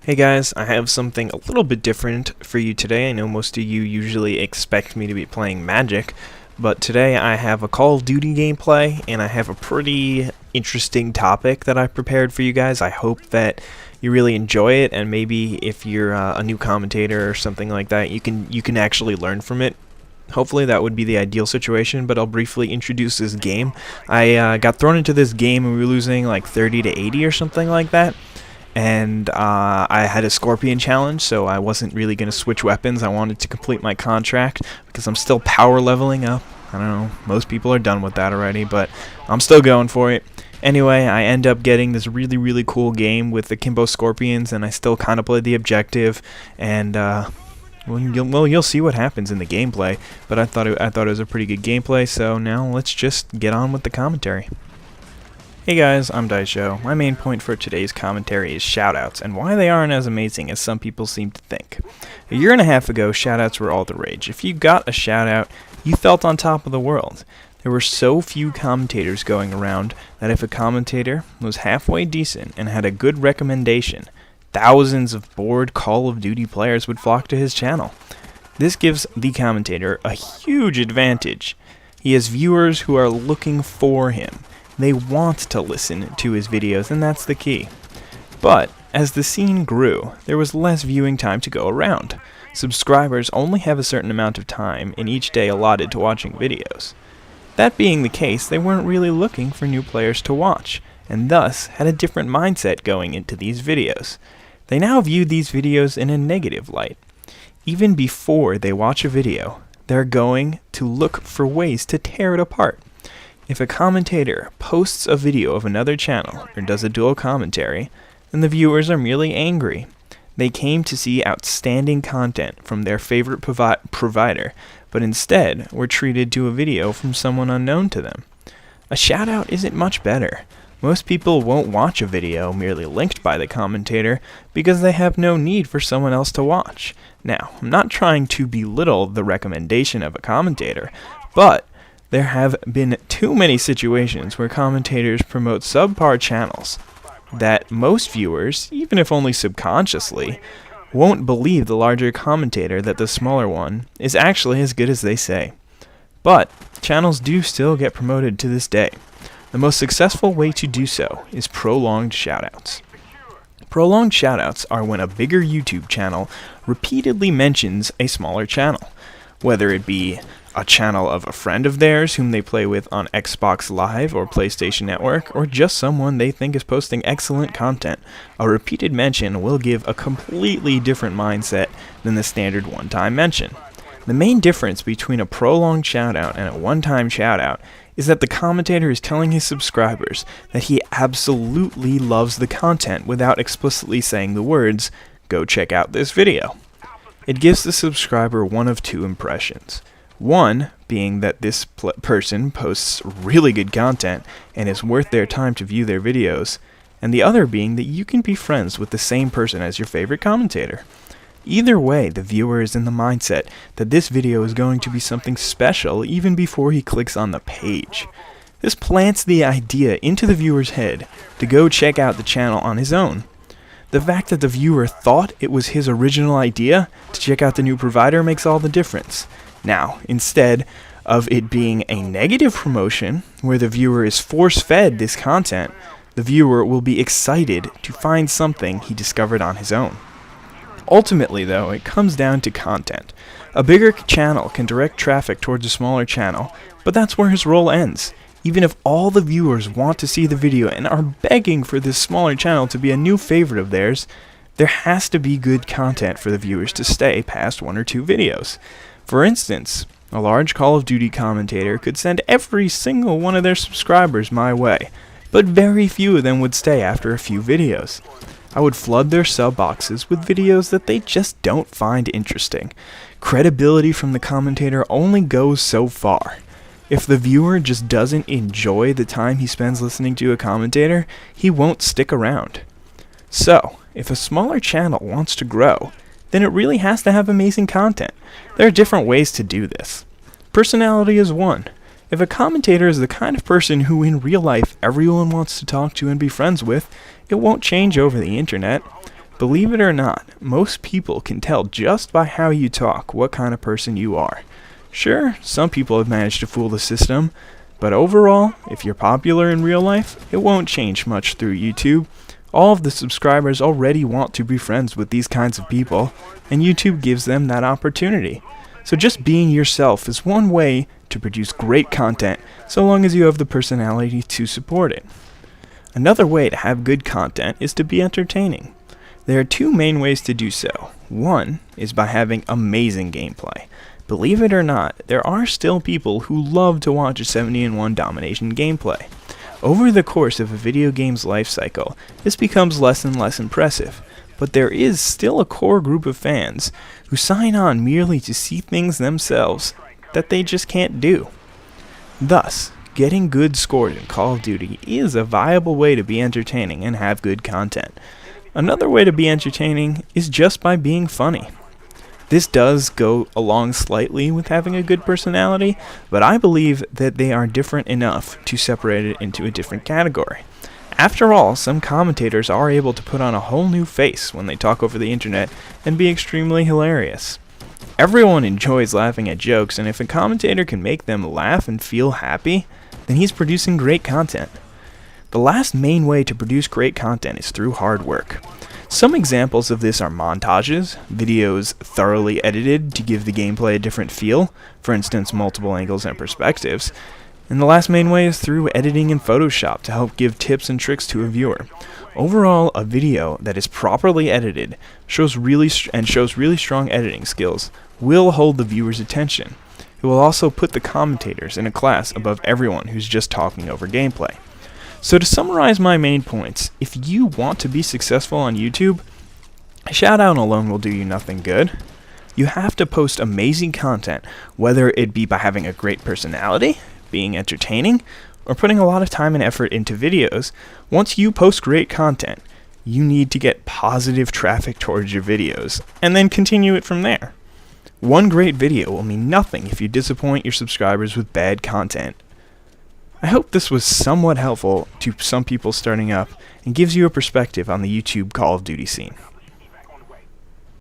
Hey guys, I have something a little bit different for you today. I know most of you usually expect me to be playing Magic, but today I have a Call of Duty gameplay, and I have a pretty interesting topic that I prepared for you guys. I hope that you really enjoy it, and maybe if you're a new commentator or something like that, you can actually learn from it. Hopefully that would be the ideal situation, but I'll briefly introduce this game. I got thrown into this game and we were losing like 30 to 80 or something like that. And I had a Scorpion challenge, so I wasn't really going to switch weapons. I wanted to complete my contract because I'm still power leveling up. I don't know, most people are done with that already, but I'm still going for it. Anyway, I end up getting this really cool game with the Kimbo Scorpions, and I still kind of played the objective, and you'll see what happens in the gameplay. But I thought it was a pretty good gameplay, so now let's just get on with the commentary. Hey guys, I'm IzDaisho. My main point for today's commentary is shoutouts, and why they aren't as amazing as some people seem to think. A year and a half ago, shoutouts were all the rage. If you got a shoutout, you felt on top of the world. There were so few commentators going around that if a commentator was halfway decent and had a good recommendation, thousands of bored Call of Duty players would flock to his channel. This gives the commentator a huge advantage. He has viewers who are looking for him. They want to listen to his videos, and that's the key. But as the scene grew, there was less viewing time to go around. Subscribers only have a certain amount of time in each day allotted to watching videos. That being the case, they weren't really looking for new players to watch, and thus had a different mindset going into these videos. They now view these videos in a negative light. Even before they watch a video, they're going to look for ways to tear it apart. If a commentator posts a video of another channel or does a dual commentary, then the viewers are merely angry. They came to see outstanding content from their favorite provider, but instead were treated to a video from someone unknown to them. A shoutout isn't much better. Most people won't watch a video merely linked by the commentator because they have no need for someone else to watch. Now, I'm not trying to belittle the recommendation of a commentator, but there have been too many situations where commentators promote subpar channels that most viewers, even if only subconsciously, won't believe the larger commentator that the smaller one is actually as good as they say. But channels do still get promoted to this day. The most successful way to do so is prolonged shoutouts. Prolonged shoutouts are when a bigger YouTube channel repeatedly mentions a smaller channel, whether it be a channel of a friend of theirs whom they play with on Xbox Live or PlayStation Network, or just someone they think is posting excellent content. A repeated mention will give a completely different mindset than the standard one-time mention. The main difference between a prolonged shoutout and a one-time shoutout is that the commentator is telling his subscribers that he absolutely loves the content without explicitly saying the words, "Go check out this video." It gives the subscriber one of two impressions. One being that this person posts really good content and is worth their time to view their videos, and the other being that you can be friends with the same person as your favorite commentator. Either way, the viewer is in the mindset that this video is going to be something special even before he clicks on the page. This plants the idea into the viewer's head to go check out the channel on his own. The fact that the viewer thought it was his original idea to check out the new provider makes all the difference. Now, instead of it being a negative promotion, where the viewer is force-fed this content, the viewer will be excited to find something he discovered on his own. Ultimately, though, it comes down to content. A bigger channel can direct traffic towards a smaller channel, but that's where his role ends. Even if all the viewers want to see the video and are begging for this smaller channel to be a new favorite of theirs, there has to be good content for the viewers to stay past one or two videos. For instance, a large Call of Duty commentator could send every single one of their subscribers my way, but very few of them would stay after a few videos. I would flood their sub boxes with videos that they just don't find interesting. Credibility from the commentator only goes so far. If the viewer just doesn't enjoy the time he spends listening to a commentator, he won't stick around. So, if a smaller channel wants to grow, then it really has to have amazing content. There are different ways to do this. Personality is one. If a commentator is the kind of person who in real life everyone wants to talk to and be friends with, it won't change over the internet. Believe it or not, most people can tell just by how you talk what kind of person you are. Sure, some people have managed to fool the system, but overall, if you're popular in real life, it won't change much through YouTube. All of the subscribers already want to be friends with these kinds of people, and YouTube gives them that opportunity. So just being yourself is one way to produce great content, so long as you have the personality to support it. Another way to have good content is to be entertaining. There are two main ways to do so. One is by having amazing gameplay. Believe it or not, there are still people who love to watch a 70-1 domination gameplay. Over the course of a video game's life cycle, this becomes less and less impressive, but there is still a core group of fans who sign on merely to see things themselves that they just can't do. Thus, getting good scores in Call of Duty is a viable way to be entertaining and have good content. Another way to be entertaining is just by being funny. This does go along slightly with having a good personality, but I believe that they are different enough to separate it into a different category. After all, some commentators are able to put on a whole new face when they talk over the internet and be extremely hilarious. Everyone enjoys laughing at jokes, and if a commentator can make them laugh and feel happy, then he's producing great content. The last main way to produce great content is through hard work. Some examples of this are montages, videos thoroughly edited to give the gameplay a different feel, for instance multiple angles and perspectives, and the last main way is through editing in Photoshop to help give tips and tricks to a viewer. Overall, a video that is properly edited shows really strong editing skills will hold the viewer's attention. It will also put the commentators in a class above everyone who's just talking over gameplay. So to summarize my main points, if you want to be successful on YouTube, a shout out alone will do you nothing good. You have to post amazing content, whether it be by having a great personality, being entertaining, or putting a lot of time and effort into videos. Once you post great content, you need to get positive traffic towards your videos, and then continue it from there. One great video will mean nothing if you disappoint your subscribers with bad content. I hope this was somewhat helpful to some people starting up and gives you a perspective on the YouTube Call of Duty scene.